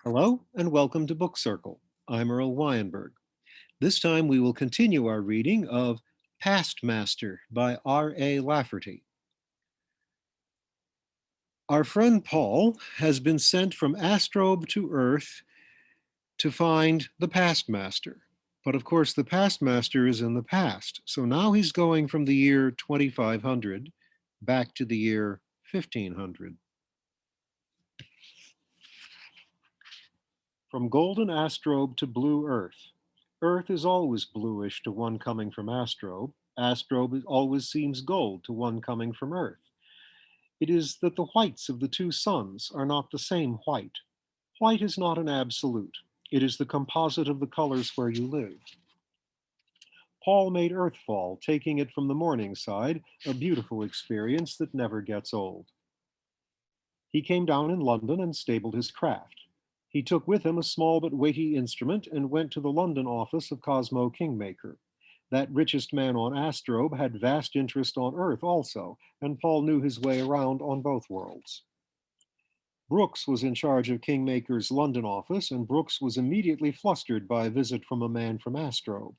Hello and welcome to Book Circle. I'm Earl Weinberg. This time we will continue our reading of Past Master by R.A. Lafferty. Our friend Paul has been sent from Astrobe to Earth to find the Past Master. But of course, the Past Master is in the past. So now he's going from the year 2500 back to the year 1500. From golden Astrobe to blue Earth. Earth is always bluish to one coming from Astrobe. Astrobe always seems gold to one coming from Earth. It is that the whites of the two suns are not the same white. White is not an absolute. It is the composite of the colors where you live. Paul made Earthfall, taking it from the morning side, a beautiful experience that never gets old. He came down in London and stabled his craft. He took with him a small but weighty instrument and went to the London office of Cosmo Kingmaker. That richest man on Astrobe had vast interest on Earth also, and Paul knew his way around on both worlds. Brooks was in charge of Kingmaker's London office, and Brooks was immediately flustered by a visit from a man from Astrobe.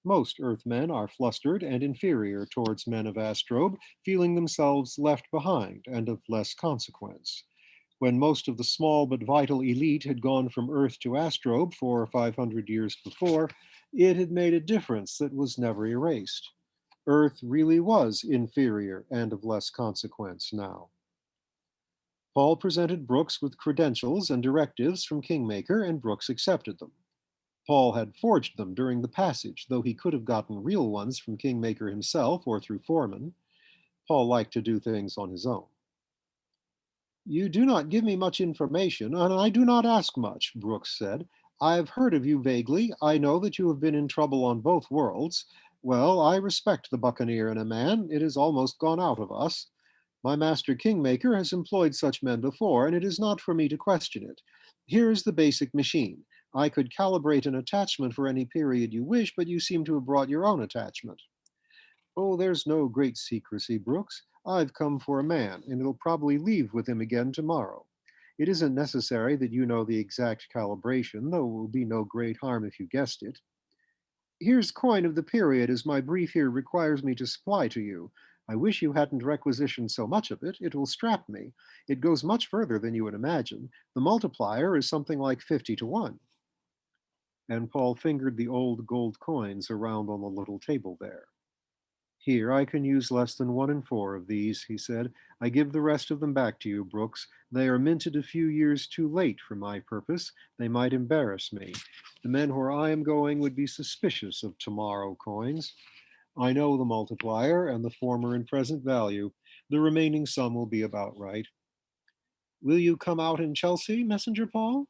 Most Earthmen are flustered and inferior towards men of Astrobe, feeling themselves left behind and of less consequence. When most of the small but vital elite had gone from Earth to Astrobe 400 or 500 years before, it had made a difference that was never erased. Earth really was inferior and of less consequence now. Paul presented Brooks with credentials and directives from Kingmaker, and Brooks accepted them. Paul had forged them during the passage, though he could have gotten real ones from Kingmaker himself or through Foreman. Paul liked to do things on his own. "You do not give me much information, and I do not ask much," Brooks said. "I have heard of you vaguely. I know that you have been in trouble on both worlds. Well, I respect the buccaneer in a man. It has almost gone out of us. My master Kingmaker has employed such men before, and it is not for me to question it. Here is the basic machine. I could calibrate an attachment for any period you wish, but you seem to have brought your own attachment." "Oh, there's no great secrecy, Brooks. I've come for a man, and it'll probably leave with him again tomorrow. It isn't necessary that you know the exact calibration, though it will be no great harm if you guessed it. Here's coin of the period, as my brief here requires me to supply to you. I wish you hadn't requisitioned so much of it. It will strap me. It goes much further than you would imagine. The multiplier is something like 50 to 1. And Paul fingered the old gold coins around on the little table there. "Here, I can use less than 1 in 4 of these," he said. "I give the rest of them back to you, Brooks. They are minted a few years too late for my purpose. They might embarrass me. The men where I am going would be suspicious of tomorrow coins. I know the multiplier and the former and present value. The remaining sum will be about right. Will you come out in Chelsea, Messenger Paul?"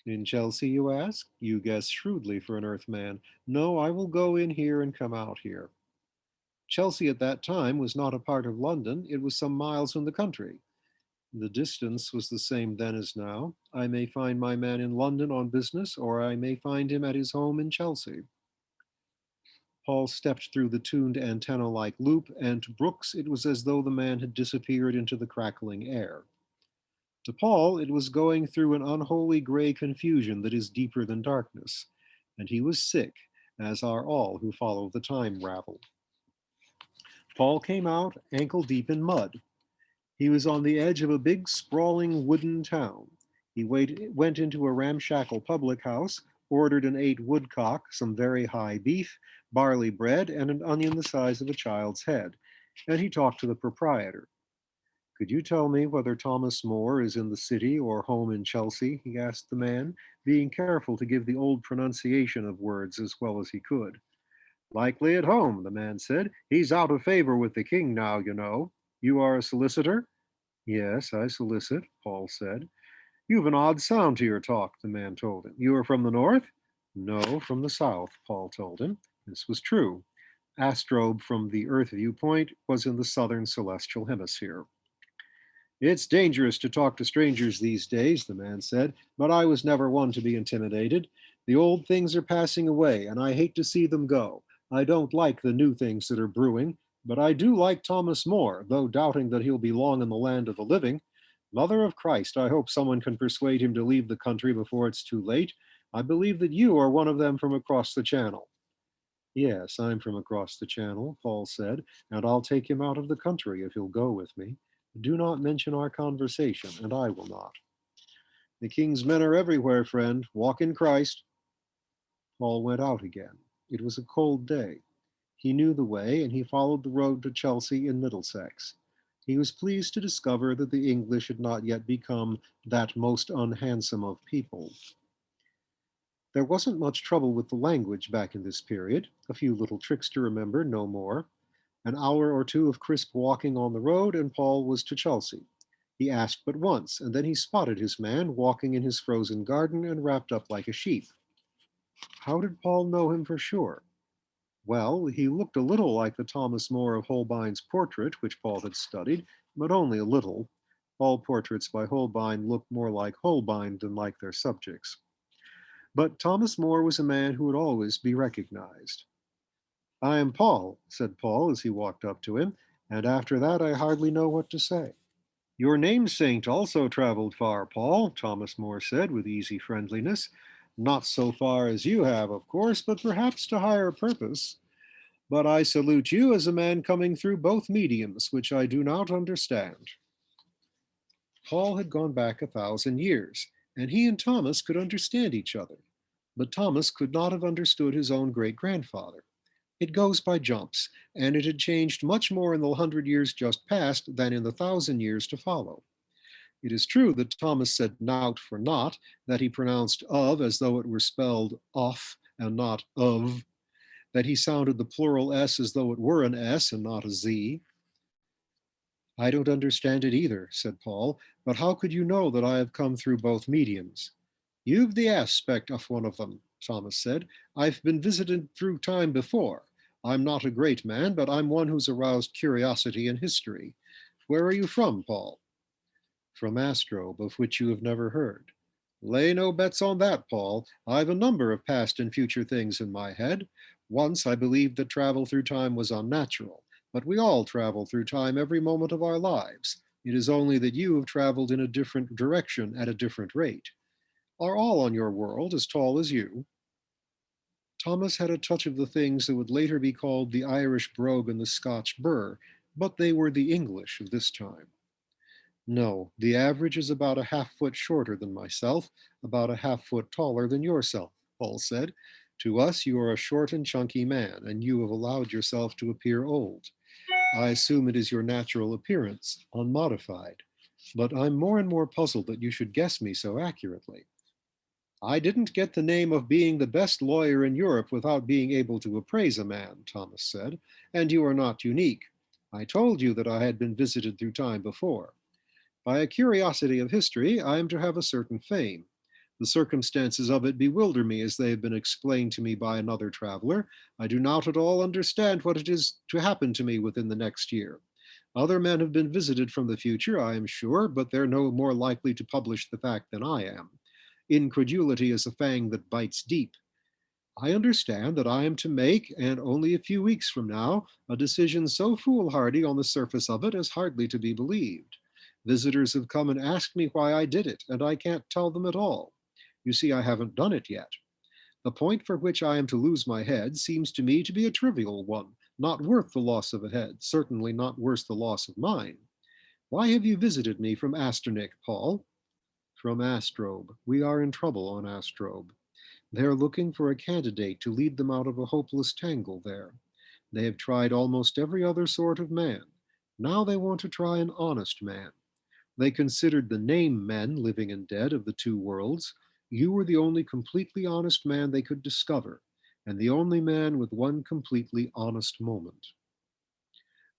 "In Chelsea, you ask? You guess shrewdly for an Earthman. No, I will go in here and come out here." Chelsea at that time was not a part of London. It was some miles in the country. The distance was the same then as now. I may find my man in London on business, or I may find him at his home in Chelsea. Paul stepped through the tuned antenna-like loop, and to Brooks it was as though the man had disappeared into the crackling air. To Paul it was going through an unholy gray confusion that is deeper than darkness, and he was sick, as are all who follow the time ravel. Paul came out ankle deep in mud. He was on the edge of a big, sprawling wooden town. He went into a ramshackle public house, ordered and ate woodcock, some very high beef, barley bread, and an onion the size of a child's head, and he talked to the proprietor. "Could you tell me whether Thomas More is in the city or home in Chelsea?" he asked the man, being careful to give the old pronunciation of words as well as he could. "Likely at home," the man said. "He's out of favor with the king now, you know. You are a solicitor?" "Yes, I solicit," Paul said. "You've an odd sound to your talk," the man told him. "You are from the north?" "No, from the south," Paul told him. This was true. Astrobe, from the Earth viewpoint, was in the southern celestial hemisphere. It's dangerous to talk to strangers these days, the man said, but I was never one to be intimidated. The old things are passing away, and I hate to see them go. I don't like the new things that are brewing, but I do like Thomas More, though doubting that he'll be long in the land of the living. Mother of Christ, I hope someone can persuade him to leave the country before it's too late. I believe that you are one of them from across the channel. Yes, I'm from across the channel, Paul said, and I'll take him out of the country if he'll go with me. Do not mention our conversation, and I will not. The king's men are everywhere, friend. Walk in Christ. Paul went out again. It was a cold day. He knew the way, and he followed the road to Chelsea in Middlesex. He was pleased to discover that the English had not yet become that most unhandsome of people. There wasn't much trouble with the language back in this period. A few little tricks to remember, no more. An hour or two of crisp walking on the road, and Paul was to Chelsea. He asked but once, and then he spotted his man walking in his frozen garden and wrapped up like a sheep. How did Paul know him for sure? Well, he looked a little like the Thomas More of Holbein's portrait, which Paul had studied, but only a little. All portraits by Holbein look more like Holbein than like their subjects. But Thomas More was a man who would always be recognized. I am Paul, said Paul as he walked up to him, and after that I hardly know what to say. Your namesake also traveled far, Paul, Thomas More said with easy friendliness. Not so far as you have, of course, but perhaps to higher purpose. But I salute you as a man coming through both mediums, which I do not understand. Paul had gone back 1,000 years, and he and Thomas could understand each other. But Thomas could not have understood his own great-grandfather. It goes by jumps, and it had changed much more in the 100 years just past than in the 1,000 years to follow. It is true that Thomas said nout for not, that he pronounced of as though it were spelled off and not of, that he sounded the plural S as though it were an S and not a Z. I don't understand it either, said Paul, but how could you know that I have come through both mediums? You've the aspect of one of them, Thomas said. I've been visited through time before. I'm not a great man, but I'm one who's aroused curiosity in history. Where are you from, Paul? From Astrobe, of which you have never heard. Lay no bets on that, Paul. I've a number of past and future things in my head. Once I believed that travel through time was unnatural, but we all travel through time every moment of our lives. It is only that you have traveled in a different direction at a different rate. Are all on your world as tall as you? Thomas had a touch of the things that would later be called the Irish brogue and the Scotch burr, but they were the English of this time. No, the average is about a half-foot shorter than myself, about a half-foot taller than yourself, Paul said. To us, you are a short and chunky man, and you have allowed yourself to appear old. I assume it is your natural appearance, unmodified. But I'm more and more puzzled that you should guess me so accurately. I didn't get the name of being the best lawyer in Europe without being able to appraise a man, Thomas said, and you are not unique. I told you that I had been visited through time before. By a curiosity of history, I am to have a certain fame. The circumstances of it bewilder me as they have been explained to me by another traveler. I do not at all understand what it is to happen to me within the next year. Other men have been visited from the future, I am sure, but they're no more likely to publish the fact than I am. Incredulity is a fang that bites deep. I understand that I am to make, and only a few weeks from now, a decision so foolhardy on the surface of it as hardly to be believed. Visitors have come and asked me why I did it, and I can't tell them at all. You see, I haven't done it yet. The point for which I am to lose my head seems to me to be a trivial one, not worth the loss of a head, certainly not worth the loss of mine. Why have you visited me from Asternick, Paul? From Astrobe. We are in trouble on Astrobe. They are looking for a candidate to lead them out of a hopeless tangle there. They have tried almost every other sort of man. Now they want to try an honest man. They considered the name men, living and dead, of the two worlds. You were the only completely honest man they could discover, and the only man with one completely honest moment.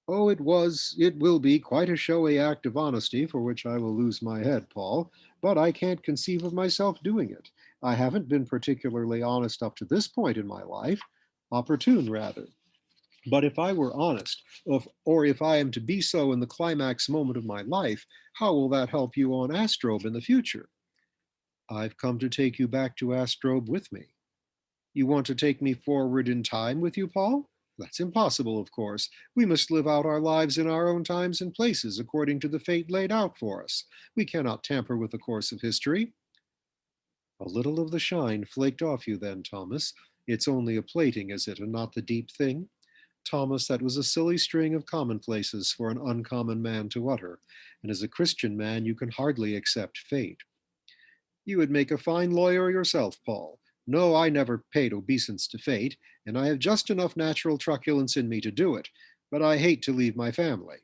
Oh, it will be quite a showy act of honesty for which I will lose my head, Paul, but I can't conceive of myself doing it. I haven't been particularly honest up to this point in my life. Opportune, rather. But if I were honest, or if I am to be so in the climax moment of my life, how will that help you on Astrobe in the future? I've come to take you back to Astrobe with me. You want to take me forward in time with you, Paul? That's impossible, of course. We must live out our lives in our own times and places according to the fate laid out for us. We cannot tamper with the course of history. A little of the shine flaked off you then, Thomas. It's only a plating, is it, and not the deep thing? Thomas, that was a silly string of commonplaces for an uncommon man to utter, and as a Christian man you can hardly accept fate. You would make a fine lawyer yourself, Paul. No, I never paid obeisance to fate, and I have just enough natural truculence in me to do it, but I hate to leave my family.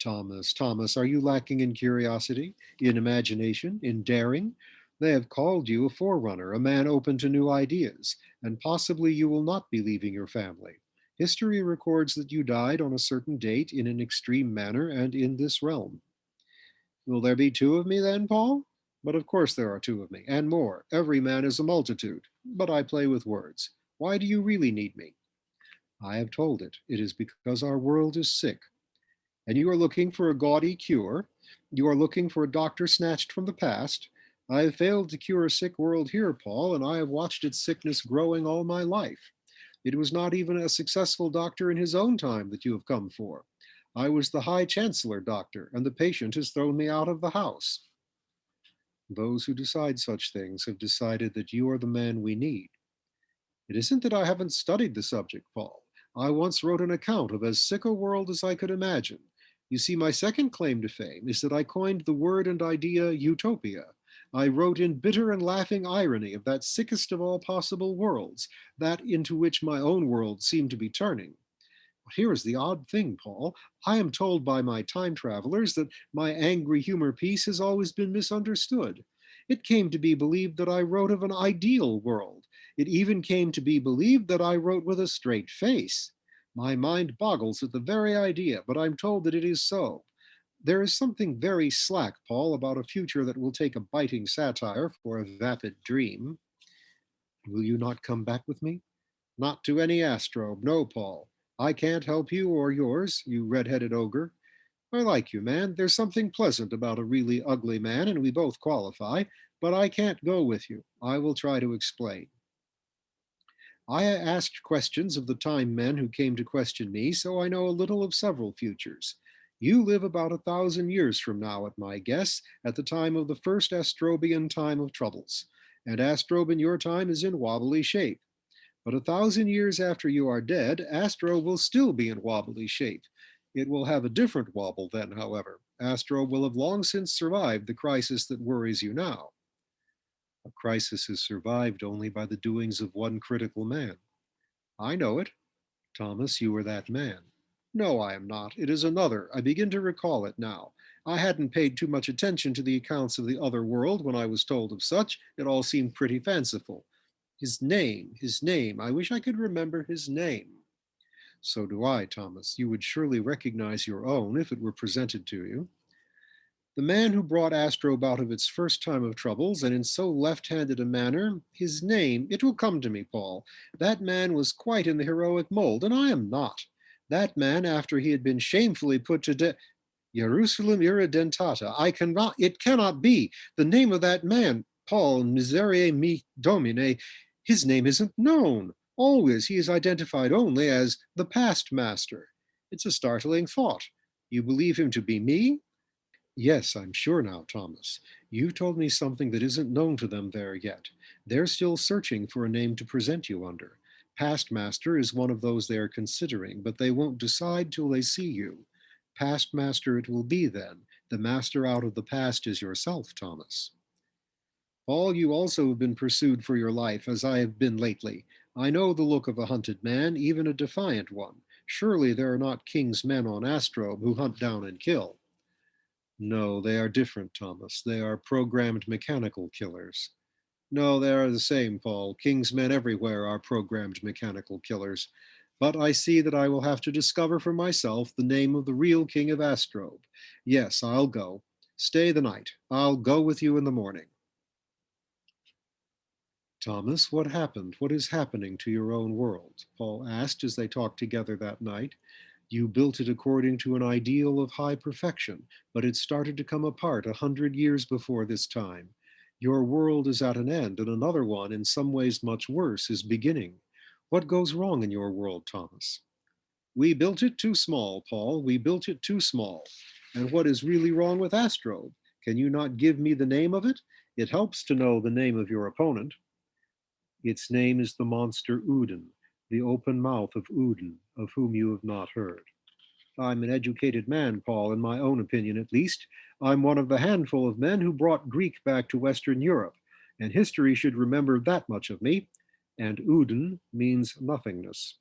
Thomas, Thomas, are you lacking in curiosity, in imagination, in daring? They have called you a forerunner, a man open to new ideas, and possibly you will not be leaving your family. History records that you died on a certain date in an extreme manner and in this realm. Will there be two of me then, Paul? But of course there are two of me, and more. Every man is a multitude. But I play with words. Why do you really need me? I have told it. It is because our world is sick. And you are looking for a gaudy cure. You are looking for a doctor snatched from the past. I have failed to cure a sick world here, Paul, and I have watched its sickness growing all my life. It was not even a successful doctor in his own time that you have come for. I was the High Chancellor doctor, and the patient has thrown me out of the house. Those who decide such things have decided that you are the man we need. It isn't that I haven't studied the subject, Paul. I once wrote an account of as sick a world as I could imagine. You see, my second claim to fame is that I coined the word and idea utopia. I wrote in bitter and laughing irony of that sickest of all possible worlds, that into which my own world seemed to be turning. But here is the odd thing, Paul. I am told by my time travelers that my angry humor piece has always been misunderstood. It came to be believed that I wrote of an ideal world. It even came to be believed that I wrote with a straight face. My mind boggles at the very idea, but I'm told that it is so. There is something very slack, Paul, about a future that will take a biting satire for a vapid dream. Will you not come back with me? Not to any Astrobe, no, Paul. I can't help you or yours, you red-headed ogre. I like you, man. There's something pleasant about a really ugly man, and we both qualify, but I can't go with you. I will try to explain. I asked questions of the time men who came to question me, so I know a little of several futures. You live about 1,000 years from now, at my guess, at the time of the first Astrobian time of troubles. And Astrobe in your time is in wobbly shape. But 1,000 years after you are dead, Astro will still be in wobbly shape. It will have a different wobble then, however. Astro will have long since survived the crisis that worries you now. A crisis is survived only by the doings of one critical man. I know it. Thomas, you are that man. No, I am not. It is another. I begin to recall it now. I hadn't paid too much attention to the accounts of the other world when I was told of such. It all seemed pretty fanciful. His name. I wish I could remember his name. So do I, Thomas. You would surely recognize your own if it were presented to you. The man who brought Astrobe out of its first time of troubles, and in so left-handed a manner, his name, it will come to me, Paul. That man was quite in the heroic mold, and I am not. That man, after he had been shamefully put to death, Jerusalem irredentata. It cannot be. The name of that man, Paul Miserere me Domine, his name isn't known. Always he is identified only as the past master. It's a startling thought. You believe him to be me? Yes, I'm sure now, Thomas. You told me something that isn't known to them there yet. They're still searching for a name to present you under. Past Master is one of those they are considering, but they won't decide till they see you. Past Master it will be then. The master out of the past is yourself, Thomas. Paul, you also have been pursued for your life, as I have been lately. I know the look of a hunted man, even a defiant one. Surely there are not king's men on Astrobe who hunt down and kill. No, they are different, Thomas. They are programmed mechanical killers. No, they are the same, Paul. King's men everywhere are programmed mechanical killers. But I see that I will have to discover for myself the name of the real king of Astrobe. Yes, I'll go. Stay the night. I'll go with you in the morning. Thomas, what happened? What is happening to your own world? Paul asked as they talked together that night. You built it according to an ideal of high perfection, but it started to come apart 100 years before this time. Your world is at an end, and another one, in some ways much worse, is beginning. What goes wrong in your world, Thomas? We built it too small, Paul. We built it too small. And what is really wrong with Astrobe? Can you not give me the name of it? It helps to know the name of your opponent. Its name is the monster Udin, the open mouth of Udin, of whom you have not heard. I'm an educated man, Paul, in my own opinion at least. I'm one of the handful of men who brought Greek back to Western Europe, and history should remember that much of me. And Udin means nothingness.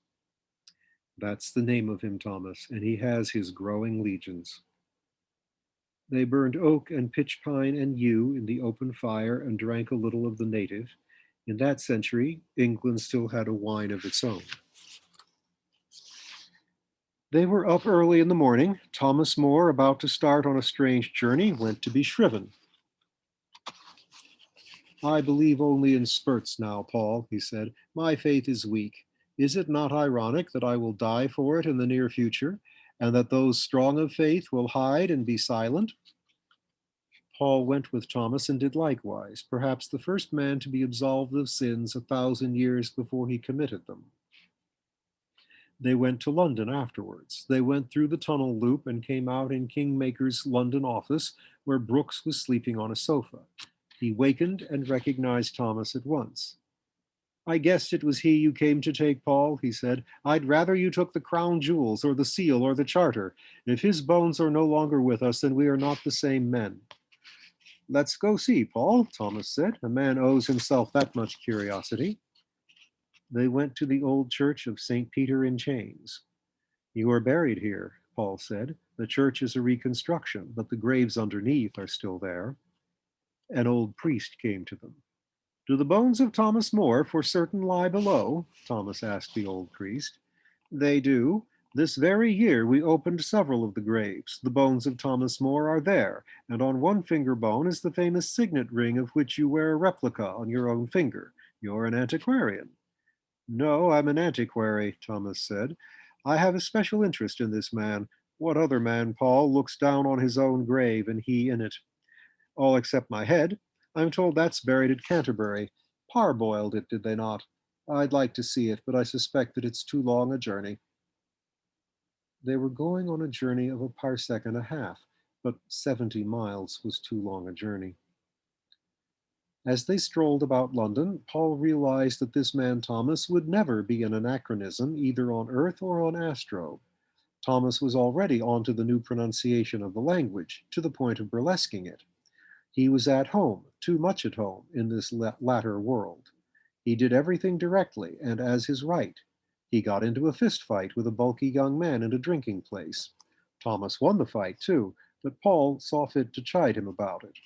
That's the name of him, Thomas, and he has his growing legions. They burned oak and pitch pine and yew in the open fire and drank a little of the native. In that century, England still had a wine of its own. They were up early in the morning. Thomas More, about to start on a strange journey, went to be shriven. I believe only in spurts now, Paul, he said. My faith is weak. Is it not ironic that I will die for it in the near future, and that those strong of faith will hide and be silent? Paul went with Thomas and did likewise, perhaps the first man to be absolved of sins 1,000 years before he committed them. They went to London afterwards. They went through the tunnel loop and came out in Kingmaker's London office, where Brooks was sleeping on a sofa. He wakened and recognized Thomas at once. I guessed it was he you came to take, Paul, he said. I'd rather you took the crown jewels or the seal or the charter. If his bones are no longer with us, then we are not the same men. Let's go see, Paul, Thomas said. A man owes himself that much curiosity. They went to the old church of St. Peter in Chains. You are buried here, Paul said. The church is a reconstruction, but the graves underneath are still there. An old priest came to them. Do the bones of Thomas More for certain lie below? Thomas asked the old priest. They do. This very year we opened several of the graves. The bones of Thomas More are there, and on one finger bone is the famous signet ring of which you wear a replica on your own finger. You're an antiquarian. No, I'm an antiquary, Thomas said. I have a special interest in this man. What other man, Paul, looks down on his own grave and he in it? All except my head. I'm told that's buried at Canterbury. Parboiled it, did they not? I'd like to see it, but I suspect that it's too long a journey. They were going on a journey of a parsec and a half, but 70 miles was too long a journey. As they strolled about London, Paul realized that this man Thomas would never be an anachronism either on Earth or on Astrobe. Thomas was already on to the new pronunciation of the language, to the point of burlesquing it. He was at home, too much at home, in this latter world. He did everything directly and as his right. He got into a fist fight with a bulky young man in a drinking place. Thomas won the fight, too, but Paul saw fit to chide him about it.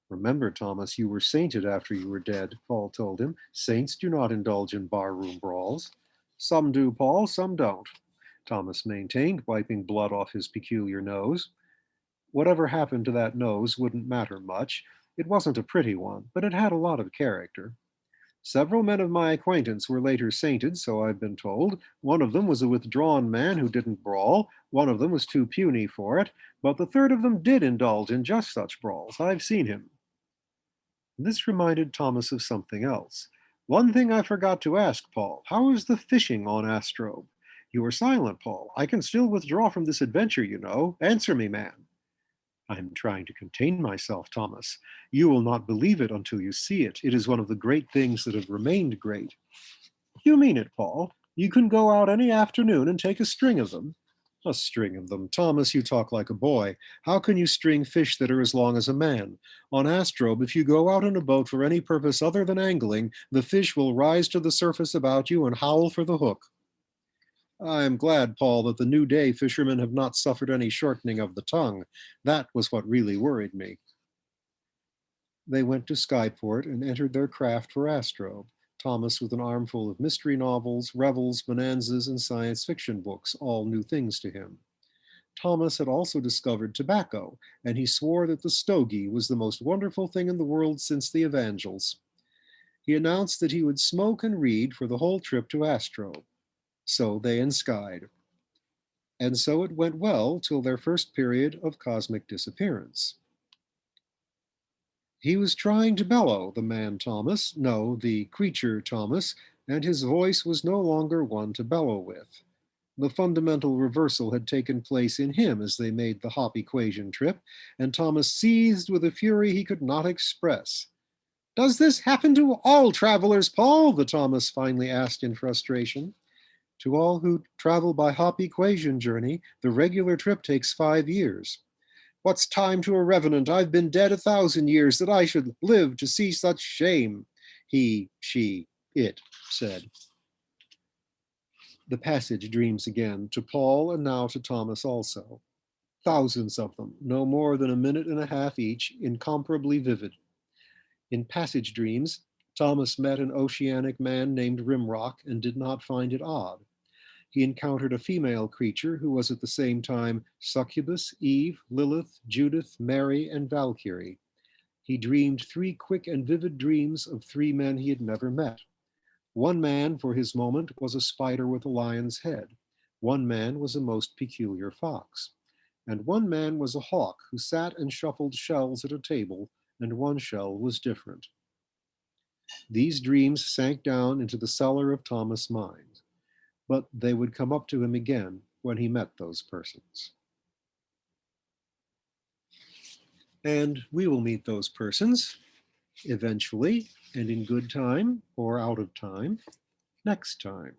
Remember, Thomas, you were sainted after you were dead, Paul told him. Saints do not indulge in barroom brawls. Some do, Paul, some don't, Thomas maintained, wiping blood off his peculiar nose. Whatever happened to that nose wouldn't matter much. It wasn't a pretty one, but it had a lot of character. Several men of my acquaintance were later sainted, so I've been told. One of them was a withdrawn man who didn't brawl. One of them was too puny for it, but the third of them did indulge in just such brawls. I've seen him. This reminded Thomas of something else. One thing I forgot to ask, Paul. How is the fishing on Astrobe? You are silent, Paul. I can still withdraw from this adventure, you know. Answer me, man. I'm trying to contain myself, Thomas. You will not believe it until you see it. It is one of the great things that have remained great. You mean it, Paul. You can go out any afternoon and take a string of them. A string of them. Thomas, you talk like a boy. How can you string fish that are as long as a man? On Astrobe, if you go out in a boat for any purpose other than angling, the fish will rise to the surface about you and howl for the hook. I am glad, Paul, that the new day fishermen have not suffered any shortening of the tongue. That was what really worried me. They went to Skyport and entered their craft for Astrobe, Thomas with an armful of mystery novels, revels, bonanzas, and science fiction books, all new things to him. Thomas had also discovered tobacco, and he swore that the stogie was the most wonderful thing in the world since the Evangels. He announced that he would smoke and read for the whole trip to Astrobe. So they enskied. And so it went well till their first period of cosmic disappearance. He was trying to bellow, the man Thomas, no, the creature Thomas, and his voice was no longer one to bellow with. The fundamental reversal had taken place in him as they made the hop equation trip, and Thomas seethed with a fury he could not express. "Does this happen to all travelers, Paul?" the Thomas finally asked in frustration. "To all who travel by hop equation journey, the regular trip takes 5 years. What's time to a revenant? I've been dead 1,000 years, that I should live to see such shame," he, she, it said. The passage dreams again, to Paul and now to Thomas also. Thousands of them, no more than a minute and a half each, incomparably vivid. In passage dreams, Thomas met an oceanic man named Rimrock and did not find it odd. He encountered a female creature who was at the same time Succubus, Eve, Lilith, Judith, Mary, and Valkyrie. He dreamed 3 quick and vivid dreams of 3 men he had never met. One man, for his moment, was a spider with a lion's head. One man was a most peculiar fox. And one man was a hawk who sat and shuffled shells at a table, and one shell was different. These dreams sank down into the cellar of Thomas' mind, but they would come up to him again when he met those persons. And we will meet those persons eventually, and in good time or out of time, next time.